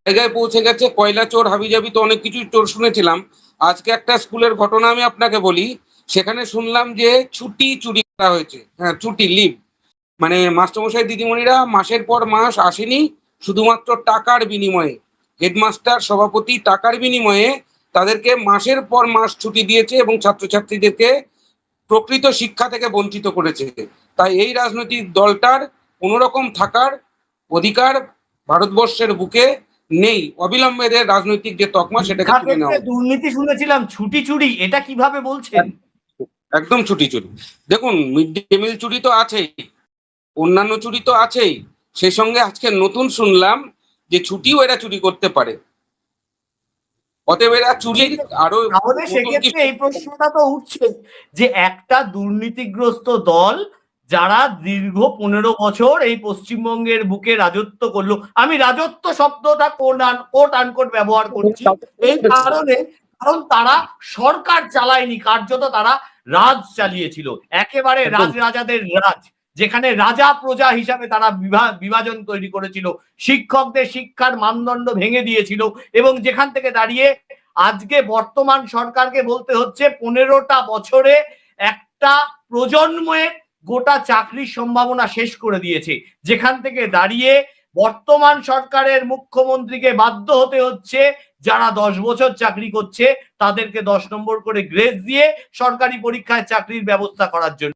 জায়গায় পৌঁছে গেছে, কয়লা চোর হাবিজাবি তো অনেক কিছুই চোর শুনেছিলাম। আজকে একটা স্কুলের ঘটনা আমি আপনাকে বলি। সেখানে শুনলাম যে ছুটি চুরি করা হয়েছে। হ্যাঁ, ছুটি, লিভ। মানে মাস্টারমশাই দিদিমণিরা মাসের পর মাস আসেনি, শুধুমাত্র টাকার বিনিময়ে। হেডমাস্টার সভাপতি টাকার বিনিময়ে তাদেরকে মাসের পর মাস ছুটি দিয়েছে এবং ছাত্রছাত্রীদেরকে প্রকৃত শিক্ষা থেকে বঞ্চিত করেছে। তাই এই রাজনৈতিক দলটার কোনোরকম থাকার অধিকার ভারতবর্ষের বুকে নেই। অবিলম্বে এদের রাজনৈতিক যে তকমা সেটাকে তুলে নেওয়া। দুর্নীতি শুনেছিলাম, ছুটি চুরি, এটা কিভাবে বলছেন? একদম ছুটি চুরি। দেখুন, মিড ডে মিল চুরি তো আছেই, অন্যান্য চুরি তো আছেই, সেই সঙ্গে আজকে নতুন শুনলাম যে ছুটিও এরা চুরি করতে পারে। অতএব এরা চুরির আরো তাহলে সেক্ষেত্রে এই প্রশ্নটা তো উঠছে যে একটা দুর্নীতিগ্রস্ত দল যারা দীর্ঘ 15 বছর এই পশ্চিমবঙ্গের বুকে রাজত্ব করলো, আমি রাজত্ব শব্দটা কোট আনকোট ব্যবহার করছি এই কারণে, কারণ তারা সরকার চালায়নি, কার্যত তারা রাজ চালিয়েছিল, একেবারে রাজাদের রাজ, যেখানে রাজা প্রজা হিসাবে তারা বিভাজন তৈরি করেছিল, শিক্ষকদের শিক্ষার মানদণ্ড ভেঙে দিয়েছিল, এবং যেখান থেকে দাঁড়িয়ে আজকে বর্তমান সরকারকে বলতে হচ্ছে 15টা বছরে একটা প্রজন্মের গোটা চাকরির সম্ভাবনা শেষ করে দিয়েছে, যেখান থেকে দাঁড়িয়ে বর্তমান সরকারের মুখ্যমন্ত্রীকে বাধ্য হতে হচ্ছে যারা 10 বছর চাকরি করছে তাদেরকে 10 নম্বর করে গ্রেস দিয়ে সরকারি পরীক্ষায় চাকরির ব্যবস্থা করার জন্য।